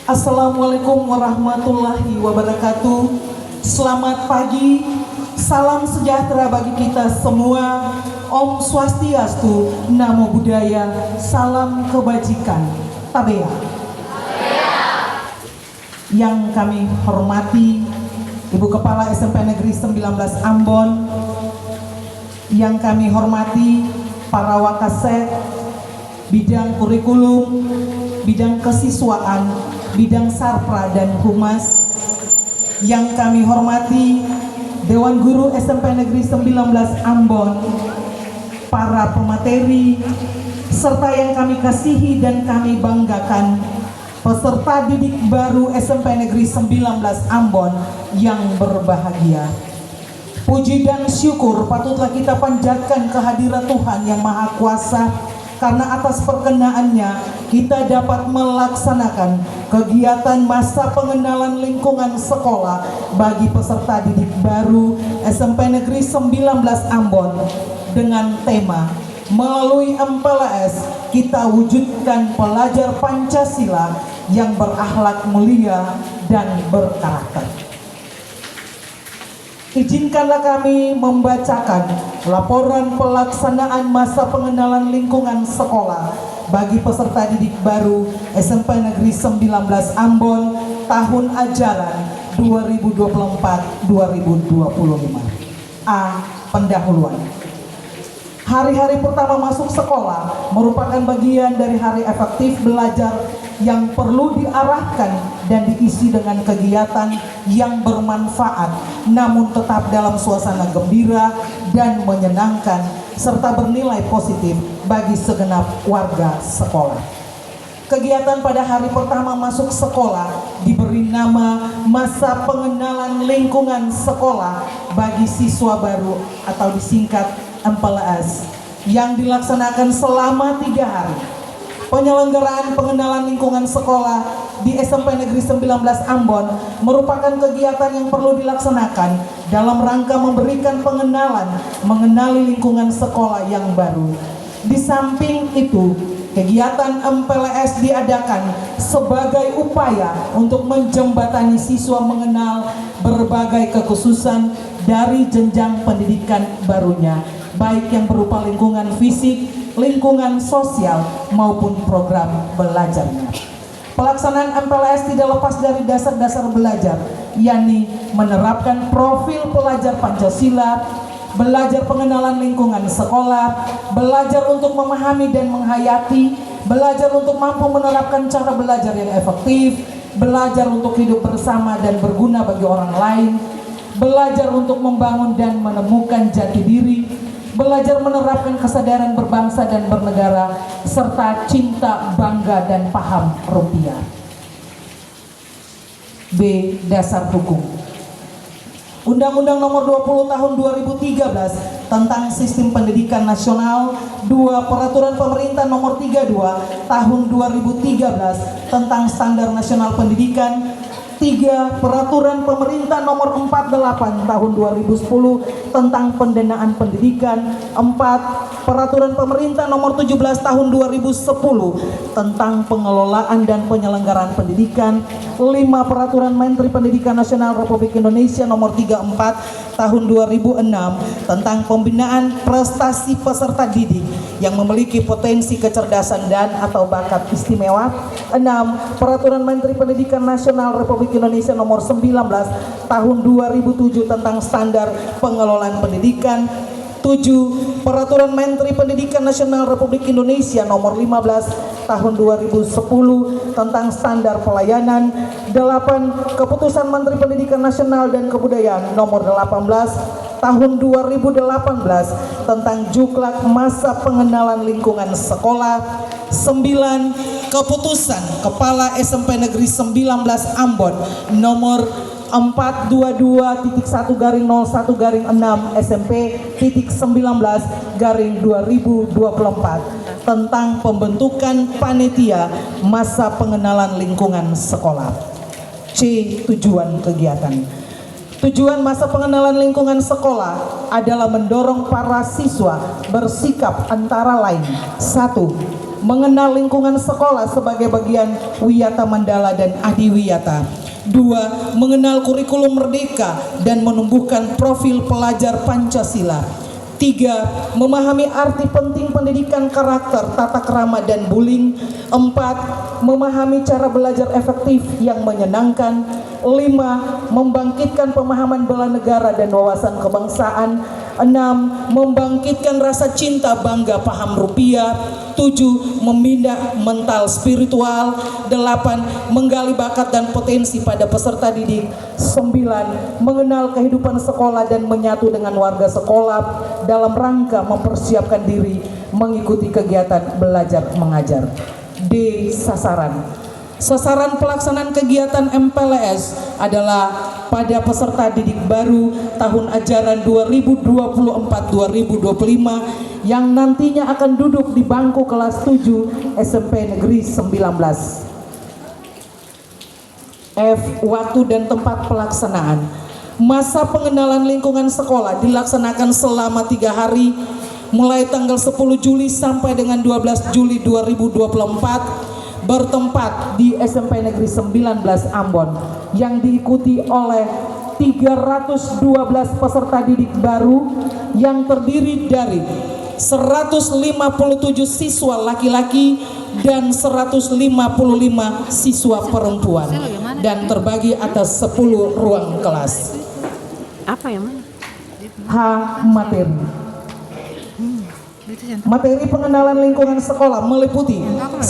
Assalamualaikum warahmatullahi wabarakatuh. Selamat pagi, salam sejahtera bagi kita semua. Om Swastiastu, Namo Buddhaya, salam kebajikan. Tabea. Yang kami hormati Ibu Kepala SMP Negeri 19 Ambon, yang kami hormati para Wakasek, bidang kurikulum, bidang kesiswaan, bidang sarpra dan humas, yang kami hormati Dewan Guru SMP Negeri 19 Ambon, para pemateri, serta yang kami kasihi dan kami banggakan, peserta didik baru SMP Negeri 19 Ambon yang berbahagia. Puji dan syukur patutlah kita panjatkan kehadirat Tuhan yang Maha Kuasa, karena atas perkenaannya kita dapat melaksanakan kegiatan masa pengenalan lingkungan sekolah bagi peserta didik baru SMP Negeri 19 Ambon dengan tema melalui MPLS kita wujudkan pelajar Pancasila yang berakhlak mulia dan berkarakter. Izinkanlah kami membacakan laporan pelaksanaan masa pengenalan lingkungan sekolah bagi peserta didik baru SMP Negeri 19 Ambon tahun ajaran 2024-2025. A. Pendahuluan. Hari-hari pertama masuk sekolah merupakan bagian dari hari efektif belajar yang perlu diarahkan dan diisi dengan kegiatan yang bermanfaat, namun tetap dalam suasana gembira dan menyenangkan serta bernilai positif bagi segenap warga sekolah. Kegiatan pada hari pertama masuk sekolah diberi nama masa pengenalan lingkungan sekolah bagi siswa baru atau disingkat MPLS yang dilaksanakan selama 3 hari. Penyelenggaraan pengenalan lingkungan sekolah di SMP Negeri 19 Ambon merupakan kegiatan yang perlu dilaksanakan dalam rangka memberikan pengenalan mengenali lingkungan sekolah yang baru. Di samping itu, kegiatan MPLS diadakan sebagai upaya untuk menjembatani siswa mengenal berbagai kekhususan dari jenjang pendidikan barunya, baik yang berupa lingkungan fisik, lingkungan sosial maupun program belajarnya. Pelaksanaan MPLS tidak lepas dari dasar-dasar belajar, yakni menerapkan profil pelajar Pancasila, belajar pengenalan lingkungan sekolah, belajar untuk memahami dan menghayati, belajar untuk mampu menerapkan cara belajar yang efektif, belajar untuk hidup bersama dan berguna bagi orang lain, belajar untuk membangun dan menemukan jati diri, belajar menerapkan kesadaran berbangsa dan bernegara, serta cinta, bangga, dan paham rupiah. B. Dasar hukum. Undang-Undang Nomor 20 Tahun 2013 tentang Sistem Pendidikan Nasional, 2. Peraturan Pemerintah Nomor 32 Tahun 2013 tentang Standar Nasional Pendidikan, 3. Peraturan Pemerintah Nomor 48 Tahun 2010 tentang Pendanaan Pendidikan, 4. Peraturan Pemerintah Nomor 17 Tahun 2010 tentang Pengelolaan dan Penyelenggaraan Pendidikan, 5. Peraturan Menteri Pendidikan Nasional Republik Indonesia Nomor 34 Tahun 2006 tentang Pembinaan Prestasi Peserta Didik yang memiliki potensi kecerdasan dan atau bakat istimewa, 6. Peraturan Menteri Pendidikan Nasional Republik Indonesia Nomor 19 Tahun 2007 tentang Standar Pengelolaan Pendidikan, 7. Peraturan Menteri Pendidikan Nasional Republik Indonesia Nomor 15 Tahun 2010 tentang Standar Pelayanan, 8. Keputusan Menteri Pendidikan Nasional dan Kebudayaan Nomor 18 Tahun 2018 tentang Juklak Masa Pengenalan Lingkungan Sekolah, 9. Keputusan Kepala SMP Negeri 19 Ambon Nomor 422.1/01/6 SMP.19/2024 tentang pembentukan panitia masa pengenalan lingkungan sekolah. C. Tujuan kegiatan. Tujuan masa pengenalan lingkungan sekolah adalah mendorong para siswa bersikap antara lain: 1. mengenal lingkungan sekolah sebagai bagian Wiyata Mandala dan Adiwiyata. 2. Mengenal kurikulum merdeka dan menumbuhkan profil pelajar Pancasila. 3. Memahami arti penting pendidikan karakter, tata krama, dan bullying. 4. Memahami cara belajar efektif yang menyenangkan. 5. Membangkitkan pemahaman bela negara dan wawasan kebangsaan. 6. Membangkitkan rasa cinta bangga paham rupiah. 7. Membina mental spiritual. 8. Menggali bakat dan potensi pada peserta didik. 9. Mengenal kehidupan sekolah dan menyatu dengan warga sekolah dalam rangka mempersiapkan diri mengikuti kegiatan belajar mengajar. D. Sasaran pelaksanaan kegiatan MPLS adalah pada peserta didik baru tahun ajaran 2024-2025 yang nantinya akan duduk di bangku kelas 7 SMP Negeri 19. F. Waktu dan tempat pelaksanaan. Masa pengenalan lingkungan sekolah dilaksanakan selama 3 hari mulai tanggal 10 Juli sampai dengan 12 Juli 2024 bertempat di SMP Negeri 19 Ambon yang diikuti oleh 312 peserta didik baru yang terdiri dari 157 siswa laki-laki dan 155 siswa perempuan dan terbagi atas 10 ruang kelas. Apa yang mana? H. Materi pengenalan lingkungan sekolah meliputi 1.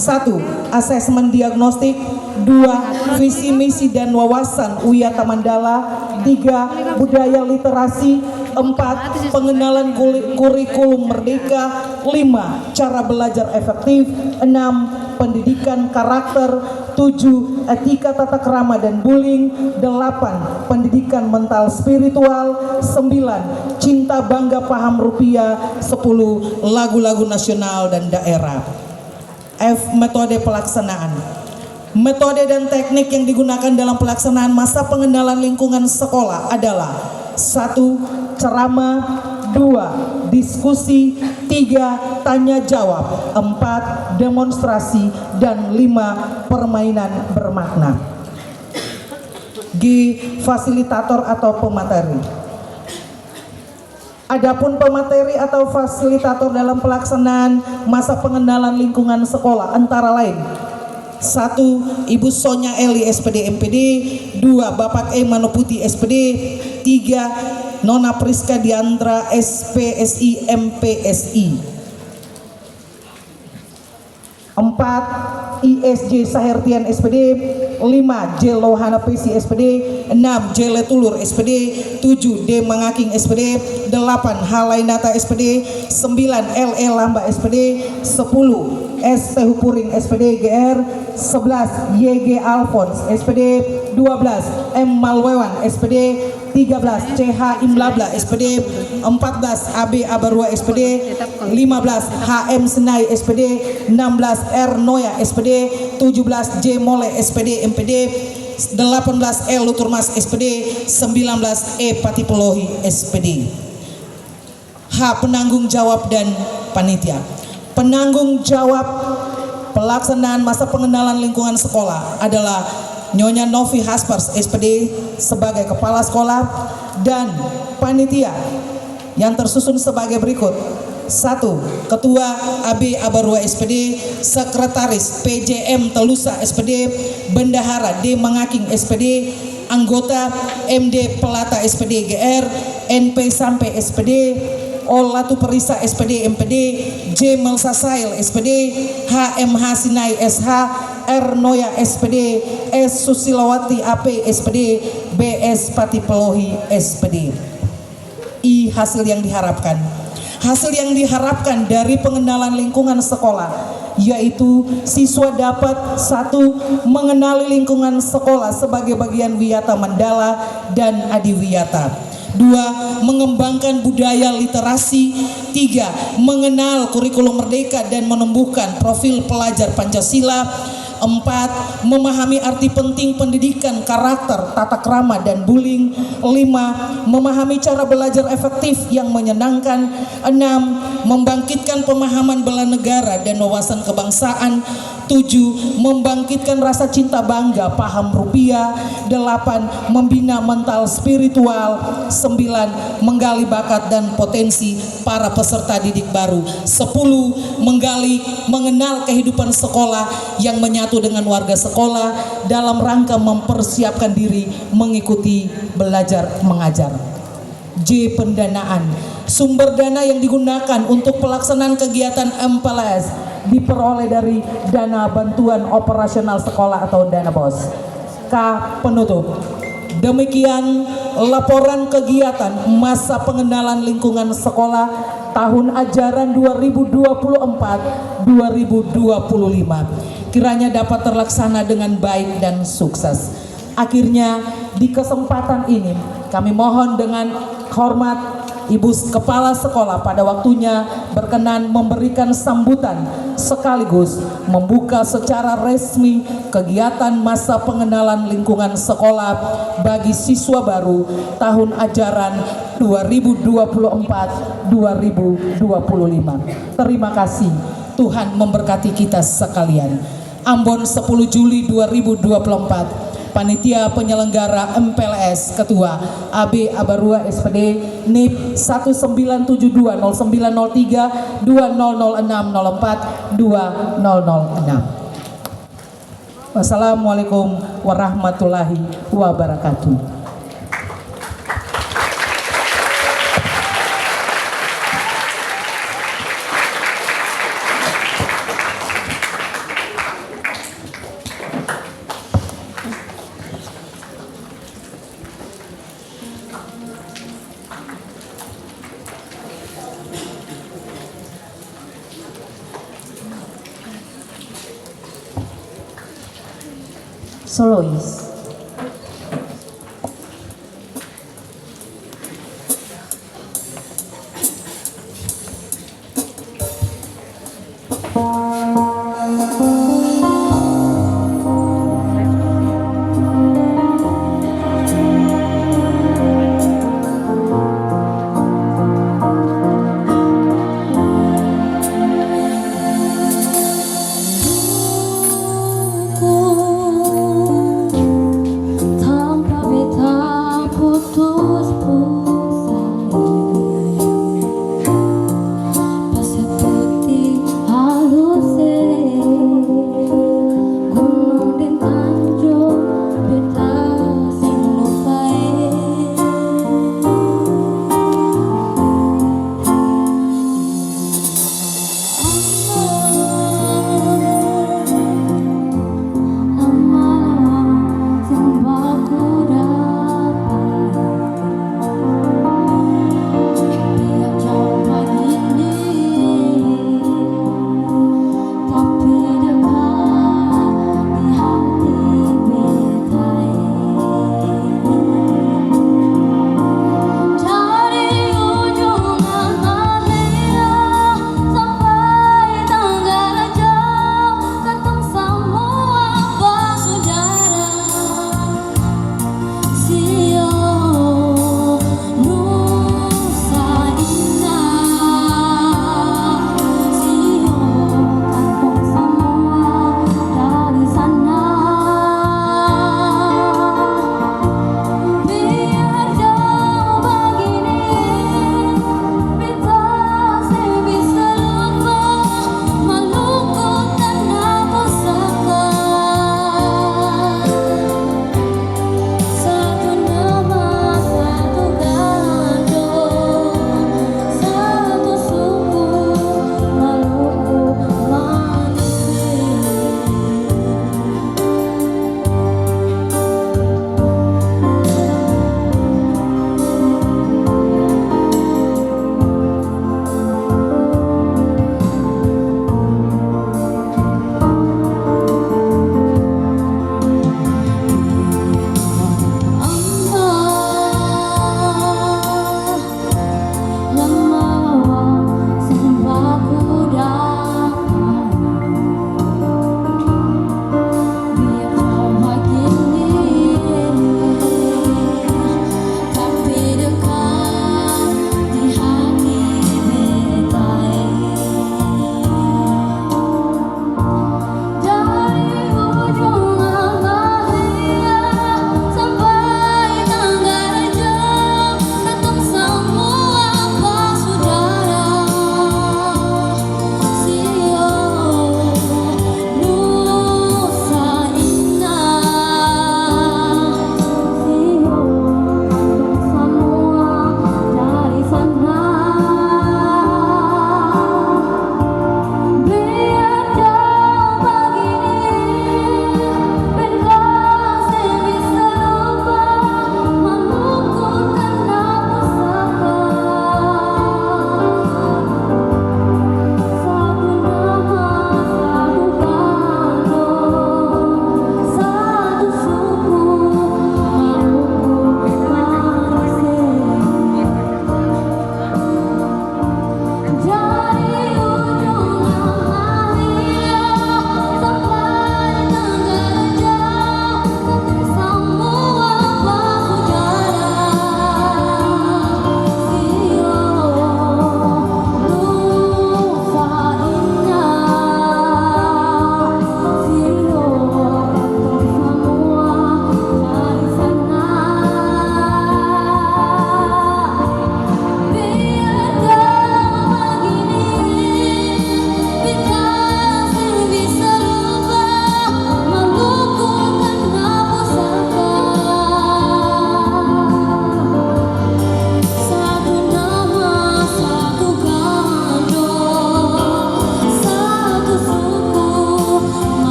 Asesmen diagnostik. 2. Visi misi dan wawasan Wiyata Mandala. 3. Budaya literasi. 4. Pengenalan kurikulum merdeka. 5. Cara belajar efektif. 6. Pendidikan karakter. 7. Etika tata krama dan bullying. 8. Pendidikan mental spiritual. 9. Cinta bangga paham rupiah. 10. Lagu-lagu nasional dan daerah. F. Metode pelaksanaan. Metode dan teknik yang digunakan dalam pelaksanaan masa pengenalan lingkungan sekolah adalah 1. Ceramah. 2. Diskusi. 3. Tanya jawab. 4. Demonstrasi. Dan 5. Permainan bermakna. G. Fasilitator atau pemateri. Adapun pemateri atau fasilitator dalam pelaksanaan masa pengenalan lingkungan sekolah antara lain 1. Ibu Sonya Eli SPD MPD. 2. Bapak E Manoputi SPD. 3. Nona Priska Diandra SPSI MPSI. 4. ISJ Sahertian SPD. 5. J Lohana PC SPD. 6. J Letulur SPD. 7. D Mangaking SPD. 8. Halainata SPD. 9. LE Lamba SPD. 10. S Tehupuring SPD GR. 11. YG Alphonse SPD. 12. M Malwewan SPD. 13. CH Imlabla SPD. 14. AB Abarua SPD. 15. HM Senai SPD. 16. R Noya SPD. 17. J Mole SPD MPD. 18. L Luturmas SPD. 19. E Patipelohi SPD. H. Penanggung jawab dan panitia. Penanggung jawab pelaksanaan masa pengenalan lingkungan sekolah adalah Nyonya Novi Haspers SPD sebagai kepala sekolah dan panitia yang tersusun sebagai berikut. 1. Ketua AB Abarua SPD, Sekretaris PJM Telusa SPD, Bendahara D Mangaking SPD, anggota MD Pelata SPD GR, NP Sampai SPD, Olatu Perisa SPD MPD, J Melsasail SPD, HMH Sinai SH, R Noya SPD, S Susilawati AP SPD, BS Patipelohi SPD. I. Hasil yang diharapkan. Hasil yang diharapkan dari pengenalan lingkungan sekolah yaitu siswa dapat 1. Mengenali lingkungan sekolah sebagai bagian Wiyata Mandala dan Adiwiyata. 2. Mengembangkan budaya literasi. 3. Mengenal kurikulum merdeka dan menumbuhkan profil pelajar Pancasila. 4. Memahami arti penting pendidikan karakter, tata krama, dan bullying. 5. Memahami cara belajar efektif yang menyenangkan. 6. Membangkitkan pemahaman bela negara dan wawasan kebangsaan. 7. Membangkitkan rasa cinta bangga, paham rupiah. 8. Membina mental spiritual. 9. Menggali bakat dan potensi para peserta didik baru. 10. Mengenal kehidupan sekolah yang menyatu dengan warga sekolah dalam rangka mempersiapkan diri mengikuti belajar mengajar. J. Pendanaan. Sumber dana yang digunakan untuk pelaksanaan kegiatan MPLS diperoleh dari dana bantuan operasional sekolah atau dana BOS. K. Penutup. Demikian laporan kegiatan masa pengenalan lingkungan sekolah tahun ajaran 2024-2025. Kiranya dapat terlaksana dengan baik dan sukses. Akhirnya di kesempatan ini kami mohon dengan hormat Ibu Kepala Sekolah pada waktunya berkenan memberikan sambutan sekaligus membuka secara resmi kegiatan masa pengenalan lingkungan sekolah bagi siswa baru tahun ajaran 2024-2025. Terima kasih. Tuhan memberkati kita sekalian. Ambon 10 Juli 2024. Panitia Penyelenggara MPLS Ketua AB Abarua SPD NIP 19720903 200604 2006. Wassalamualaikum warahmatullahi wabarakatuh. Solois.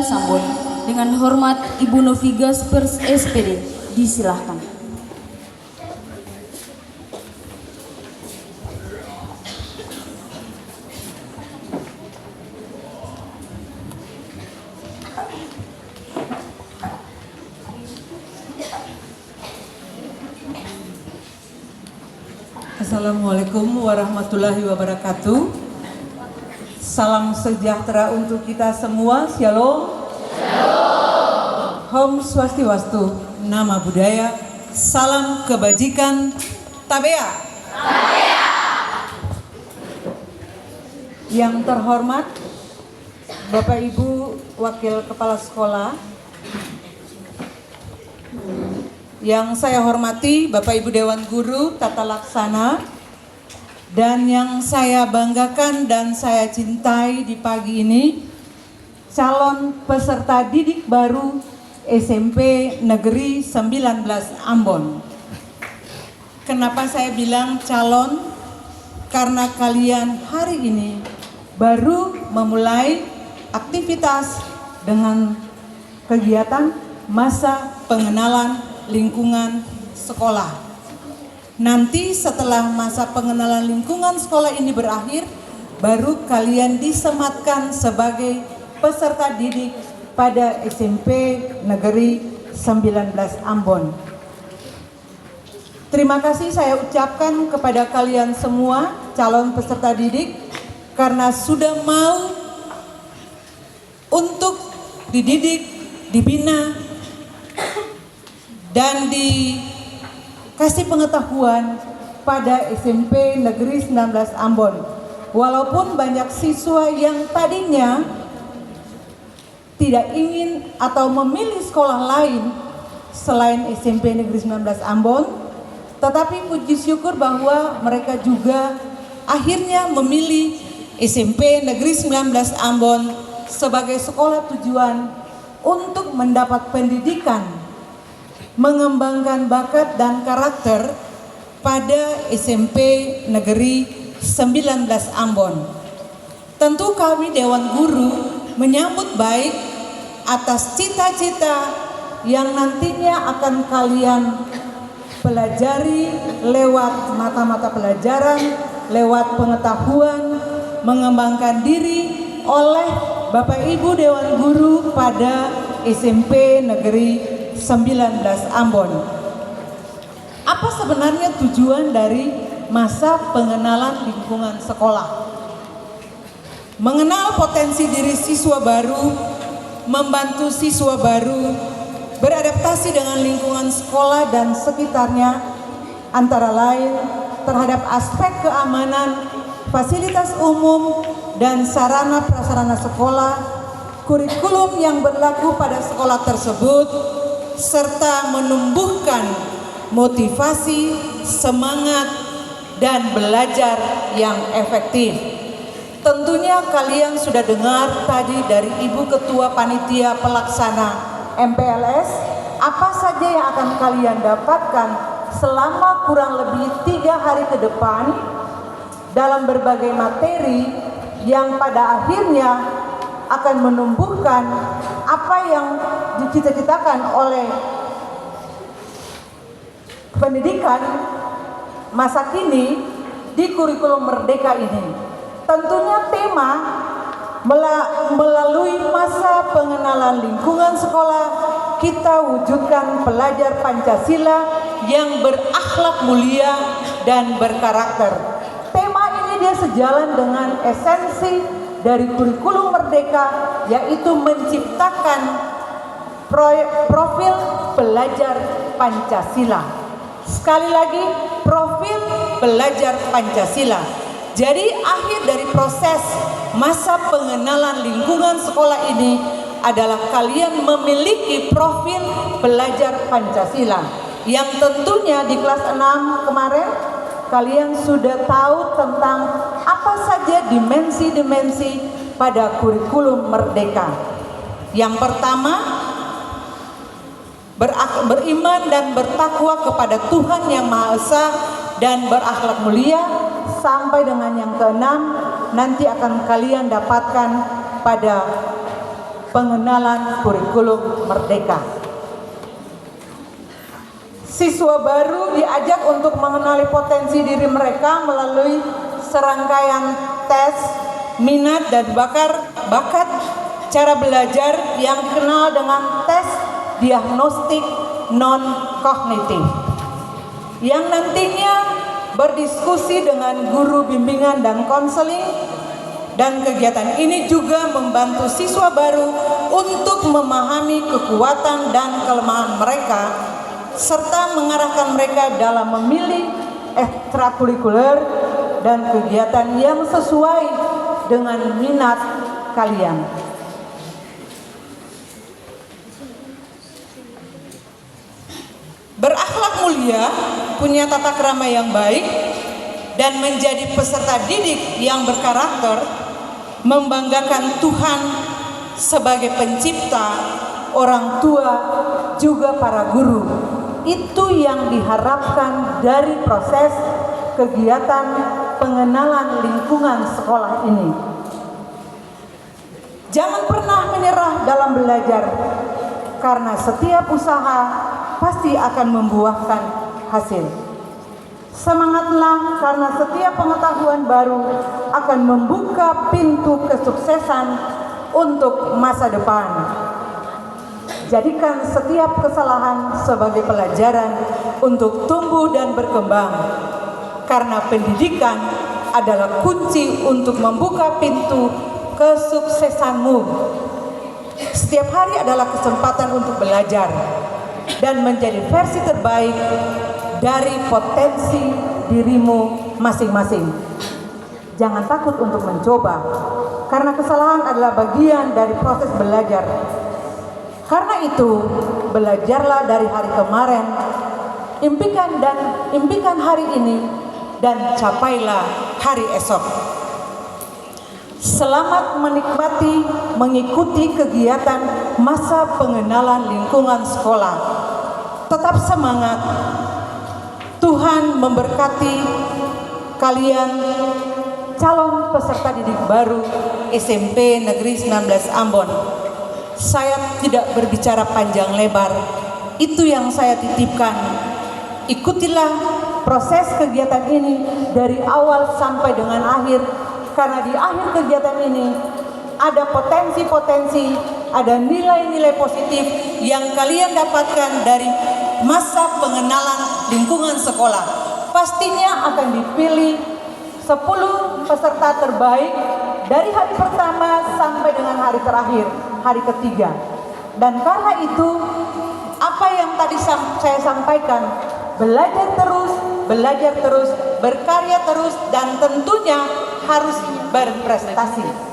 Ambon. Dengan hormat Ibu Novigas Pers SPD, disilahkan. Assalamualaikum warahmatullahi wabarakatuh. Salam sejahtera untuk kita semua. Shalom. Om Swastiwastu. Nama budaya. Salam kebajikan. Tabea. Yang terhormat Bapak Ibu Wakil Kepala Sekolah, yang saya hormati Bapak Ibu Dewan Guru Tata Laksana, dan yang saya banggakan dan saya cintai di pagi ini, calon peserta didik baru SMP Negeri 19 Ambon. Kenapa saya bilang calon? Karena kalian hari ini baru memulai aktivitas dengan kegiatan masa pengenalan lingkungan sekolah. Nanti setelah masa pengenalan lingkungan sekolah ini berakhir, baru kalian disematkan sebagai peserta didik pada SMP Negeri 19 Ambon. Terima kasih saya ucapkan kepada kalian semua calon peserta didik karena sudah mau untuk dididik, dibina, dan dikasih pengetahuan pada SMP Negeri 19 Ambon. Walaupun banyak siswa yang tadinya tidak ingin atau memilih sekolah lain selain SMP Negeri 19 Ambon, tetapi puji syukur bahwa mereka juga akhirnya memilih SMP Negeri 19 Ambon sebagai sekolah tujuan untuk mendapat pendidikan, mengembangkan bakat dan karakter pada SMP Negeri 19 Ambon. Tentu kami Dewan Guru menyambut baik atas cita-cita yang nantinya akan kalian pelajari lewat mata-mata pelajaran, lewat pengetahuan, mengembangkan diri oleh Bapak Ibu Dewan Guru pada SMP Negeri 19 Ambon. Apa sebenarnya tujuan dari masa pengenalan lingkungan sekolah? Mengenal potensi diri siswa baru, membantu siswa baru beradaptasi dengan lingkungan sekolah dan sekitarnya, antara lain terhadap aspek keamanan, fasilitas umum, dan sarana prasarana sekolah, kurikulum yang berlaku pada sekolah tersebut, serta menumbuhkan motivasi, semangat, dan belajar yang efektif. Tentunya kalian sudah dengar tadi dari Ibu Ketua Panitia Pelaksana MPLS, apa saja yang akan kalian dapatkan selama kurang lebih 3 hari ke depan dalam berbagai materi yang pada akhirnya akan menumbuhkan apa yang dicita-citakan oleh pendidikan masa kini di kurikulum Merdeka ini. Tentunya tema melalui masa pengenalan lingkungan sekolah, kita wujudkan pelajar Pancasila yang berakhlak mulia dan berkarakter. Tema ini dia sejalan dengan esensi dari kurikulum Merdeka, yaitu menciptakan profil pelajar Pancasila. Sekali lagi, profil pelajar Pancasila. Jadi akhir dari proses masa pengenalan lingkungan sekolah ini adalah kalian memiliki profil pelajar Pancasila, yang tentunya di kelas 6 kemarin kalian sudah tahu tentang apa saja dimensi-dimensi pada kurikulum Merdeka. Yang pertama, beriman dan bertakwa kepada Tuhan Yang Maha Esa dan berakhlak mulia. Sampai dengan yang keenam nanti akan kalian dapatkan pada pengenalan kurikulum merdeka. Siswa baru diajak untuk mengenali potensi diri mereka melalui serangkaian tes, minat dan bakat, cara belajar yang dikenal dengan tes diagnostik non-kognitif, yang nantinya berdiskusi dengan guru bimbingan dan konseling. Dan kegiatan ini juga membantu siswa baru untuk memahami kekuatan dan kelemahan mereka, serta mengarahkan mereka dalam memilih ekstrakurikuler dan kegiatan yang sesuai dengan minat kalian. Berakhlak mulia, punya tata krama yang baik, dan menjadi peserta didik yang berkarakter, membanggakan Tuhan sebagai pencipta, orang tua, juga para guru. Itu yang diharapkan dari proses kegiatan pengenalan lingkungan sekolah ini. Jangan pernah menyerah dalam belajar, karena setiap usaha pasti akan membuahkan hasil. Semangatlah, karena setiap pengetahuan baru akan membuka pintu kesuksesan untuk masa depan. Jadikan setiap kesalahan sebagai pelajaran untuk tumbuh dan berkembang, karena pendidikan adalah kunci untuk membuka pintu kesuksesanmu. Setiap hari adalah kesempatan untuk belajar dan menjadi versi terbaik dari potensi dirimu masing-masing. Jangan takut untuk mencoba, karena kesalahan adalah bagian dari proses belajar. Karena itu, belajarlah dari hari kemarin, impikan hari ini, dan capailah hari esok. Selamat menikmati mengikuti kegiatan masa pengenalan lingkungan sekolah. Tetap semangat. Tuhan memberkati kalian, calon peserta didik baru SMP Negeri 19 Ambon. Saya tidak berbicara panjang lebar, itu yang saya titipkan. Ikutilah proses kegiatan ini dari awal sampai dengan akhir, karena di akhir kegiatan ini ada potensi-potensi, ada nilai-nilai positif yang kalian dapatkan dari masa pengenalan lingkungan sekolah. Pastinya akan dipilih 10 peserta terbaik dari hari pertama sampai dengan hari terakhir, hari ketiga. Dan karena itu, apa yang tadi saya sampaikan, belajar terus, berkarya terus, dan tentunya harus berprestasi.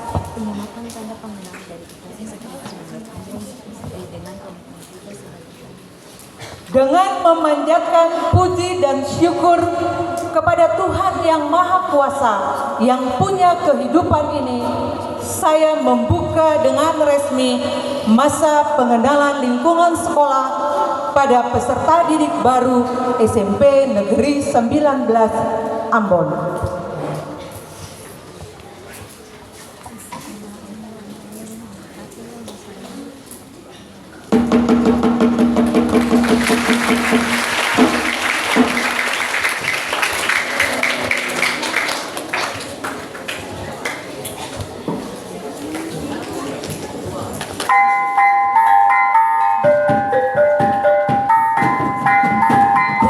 Dengan memanjatkan puji dan syukur kepada Tuhan yang Maha Kuasa yang punya kehidupan ini, saya membuka dengan resmi masa pengenalan lingkungan sekolah pada peserta didik baru SMP Negeri 19 Ambon.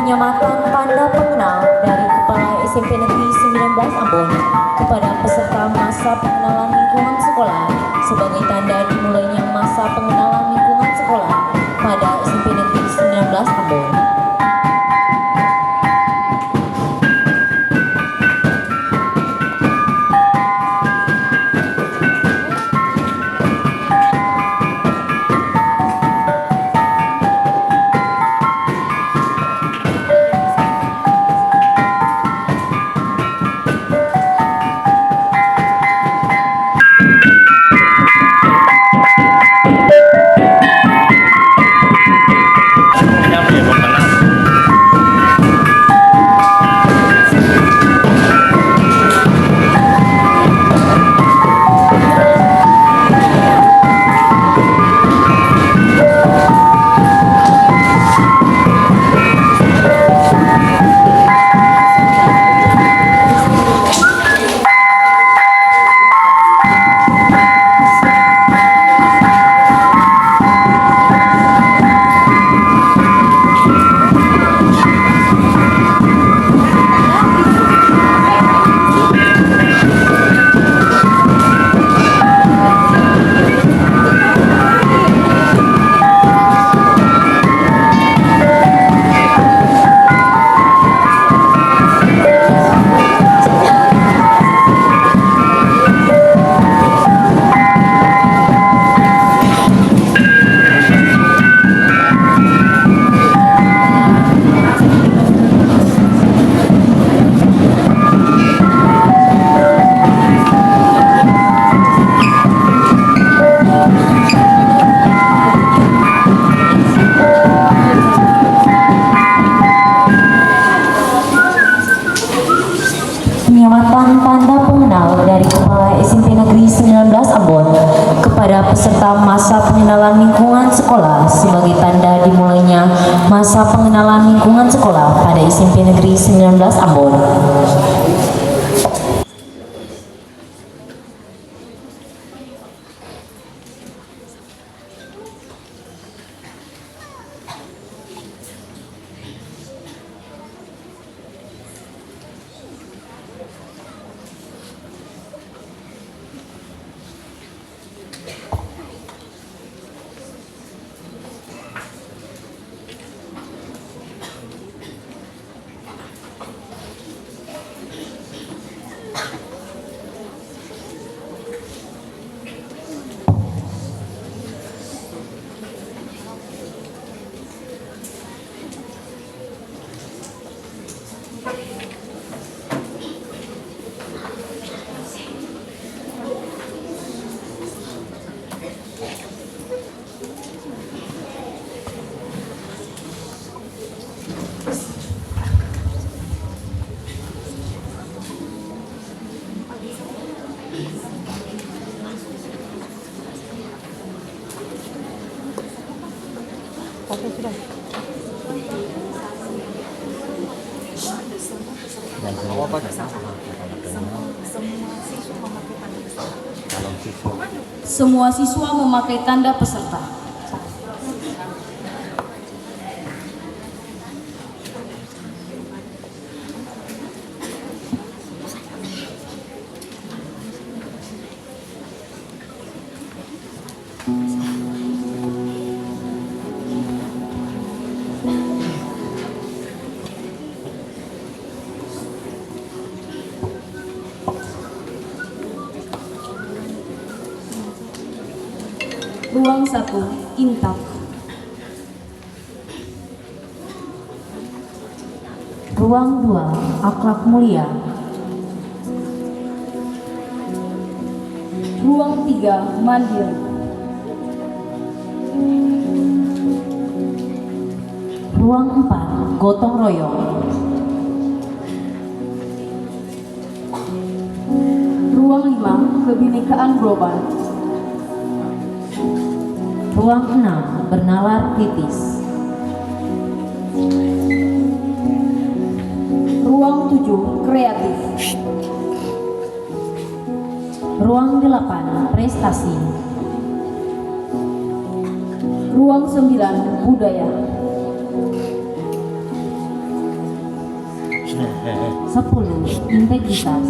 Penyelamatan tanda pengenal dari Kepala SMP Negeri 19 Ambon kepada peserta masa pengenalan lingkungan sekolah sebagai tanda dimulainya masa pengenalan lingkungan sekolah pada SMP Negeri 19 Ambon. sebagai tanda dimulainya masa pengenalan lingkungan sekolah pada SMP Negeri 19 Ambon. Semua siswa memakai tanda peserta. Ruang 1, Intak. Ruang 2, Akhlak Mulia. Ruang 3, Mandiri. Ruang 4, Gotong Royong. Ruang 5, Kebinekaan Global. Ruang 6, Bernalar Kritis. Ruang 7, Kreatif. Ruang 8, Prestasi. Ruang 9, Budaya. 10, Integritas.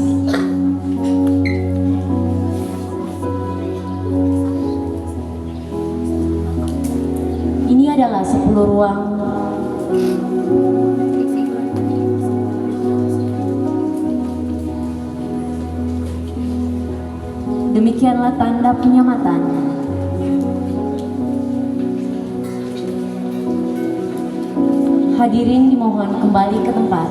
Ini adalah 10 ruang demikianlah tanda penyamatan. Hadirin dimohon kembali ke tempat.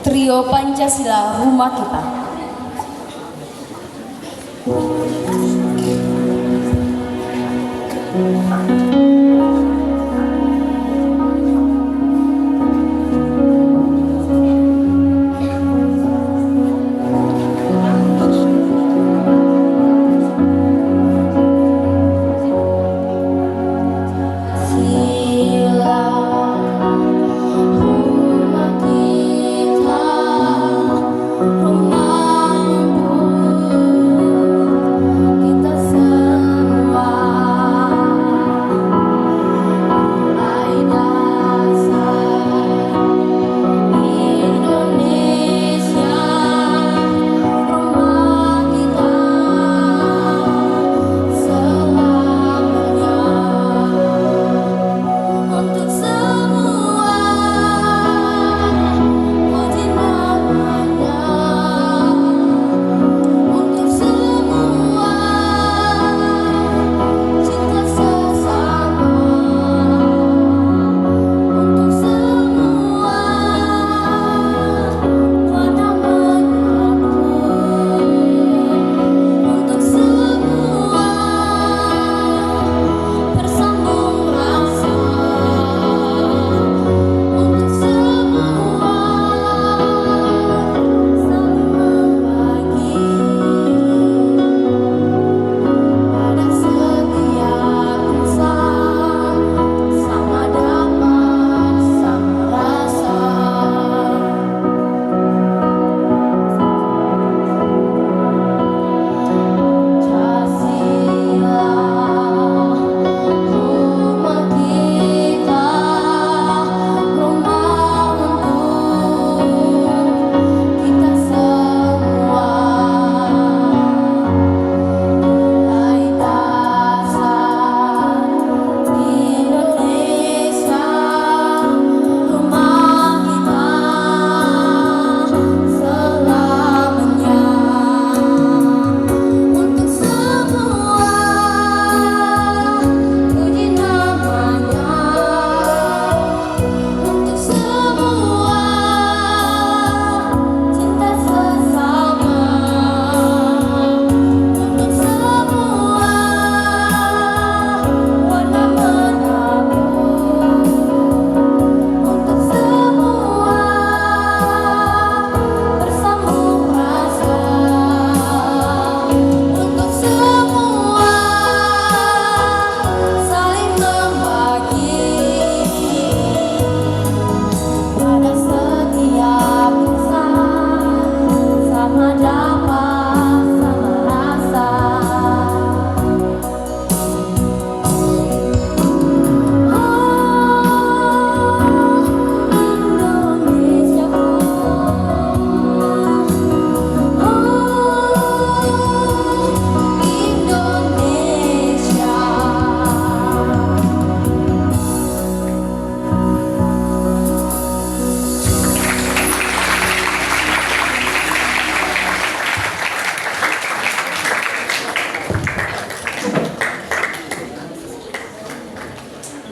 Trio Pancasila Rumah Kita. Rumah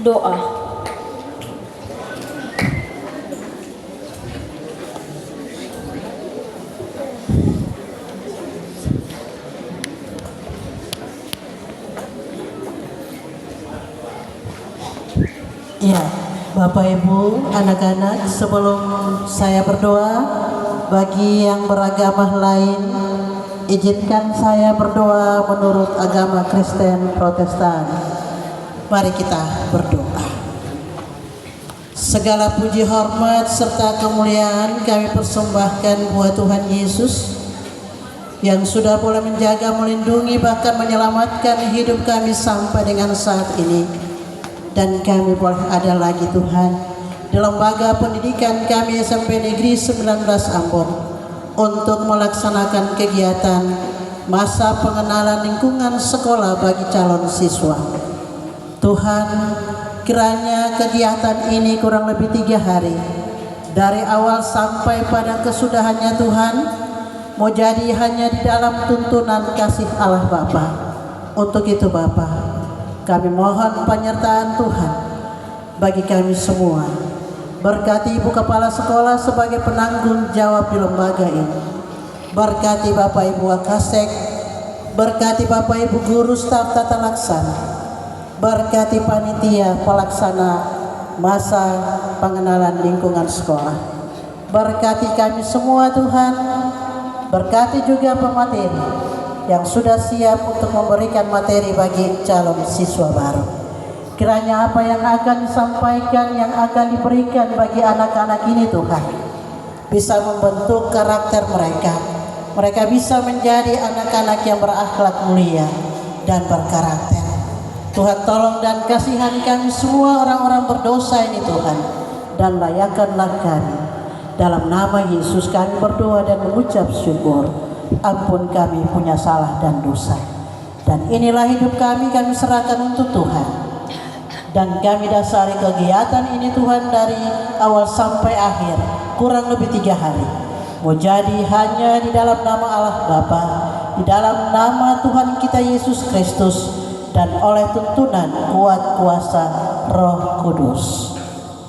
Doa. Ya, Bapak Ibu, anak-anak, sebelum saya berdoa, bagi yang beragama lain, izinkan saya berdoa menurut agama Kristen Protestan. Mari kita berdoa. Segala puji, hormat, serta kemuliaan kami persembahkan buat Tuhan Yesus yang sudah boleh menjaga, melindungi, bahkan menyelamatkan hidup kami sampai dengan saat ini. Dan kami boleh ada lagi Tuhan di lembaga pendidikan kami SMP Negeri 19 Ambon untuk melaksanakan kegiatan masa pengenalan lingkungan sekolah bagi calon siswa. Tuhan, kiranya kegiatan ini kurang lebih 3 hari, dari awal sampai pada kesudahannya Tuhan, mau jadi hanya di dalam tuntunan kasih Allah Bapa. Untuk itu Bapa, kami mohon penyertaan Tuhan bagi kami semua. Berkati Ibu Kepala Sekolah sebagai penanggung jawab di lembaga ini. Berkati Bapak Ibu Wakasek, berkati Bapak Ibu Guru staf tata laksana, berkati panitia pelaksana masa pengenalan lingkungan sekolah. Berkati kami semua Tuhan, berkati juga pemateri yang sudah siap untuk memberikan materi bagi calon siswa baru. Kiranya apa yang akan disampaikan, yang akan diberikan bagi anak-anak ini Tuhan, bisa membentuk karakter mereka. Mereka bisa menjadi anak-anak yang berakhlak mulia dan berkarakter. Tuhan tolong dan kasihani kami semua orang-orang berdosa ini Tuhan, dan layakkanlah kami. Dalam nama Yesus kami berdoa dan mengucap syukur. Ampun kami punya salah dan dosa. Dan inilah hidup kami serahkan untuk Tuhan. Dan kami dasari kegiatan ini Tuhan dari awal sampai akhir, kurang lebih 3 hari. Mau jadi hanya di dalam nama Allah Bapa, di dalam nama Tuhan kita Yesus Kristus, dan oleh tuntunan kuat kuasa Roh Kudus.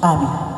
Amin.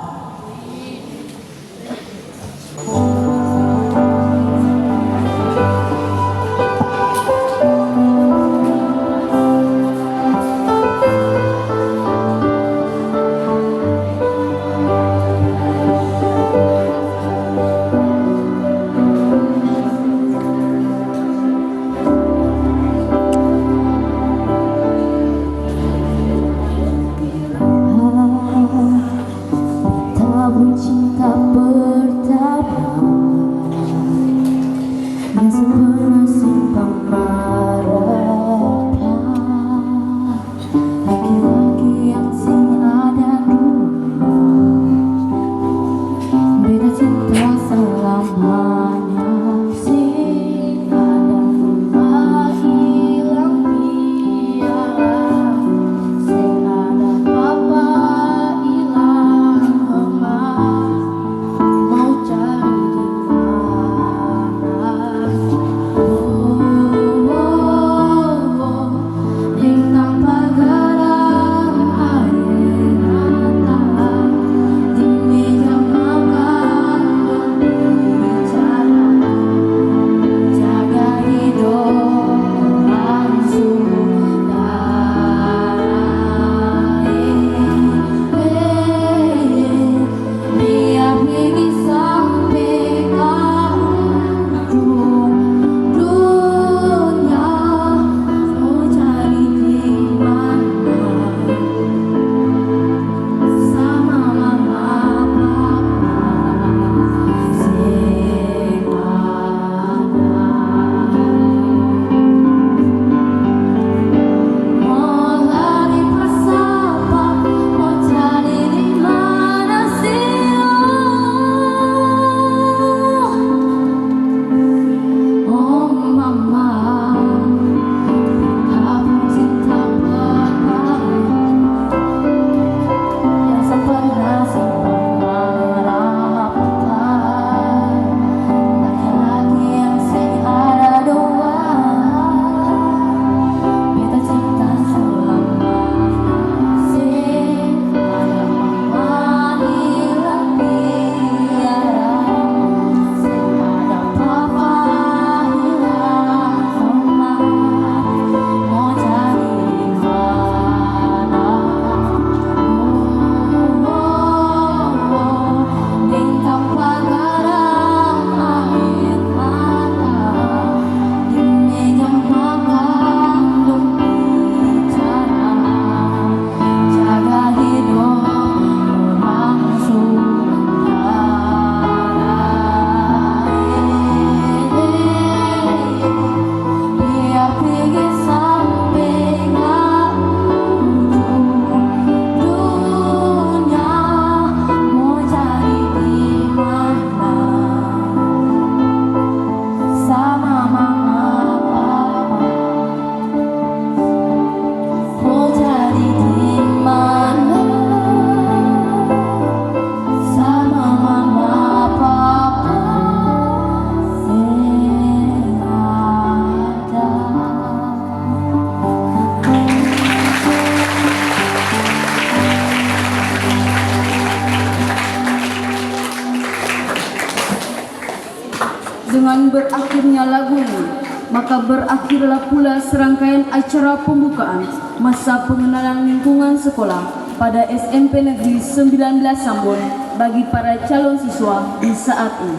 berakhirnya lagu ini, maka berakhirlah pula serangkaian acara pembukaan masa pengenalan lingkungan sekolah pada SMP Negeri 19 Ambon bagi para calon siswa di saat ini.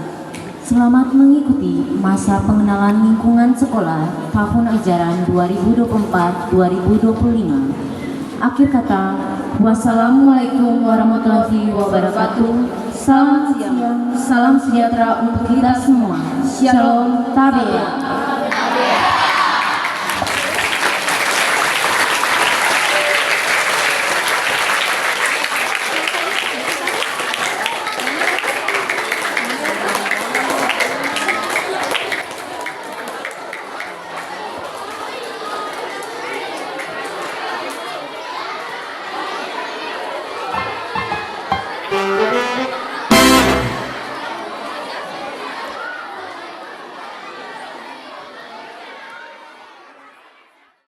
Selamat mengikuti masa pengenalan lingkungan sekolah tahun ajaran 2024-2025. Akhir kata, wassalamualaikum warahmatullahi wabarakatuh. Selamat siang, salam sejahtera untuk kita semua. Shalom Tabia.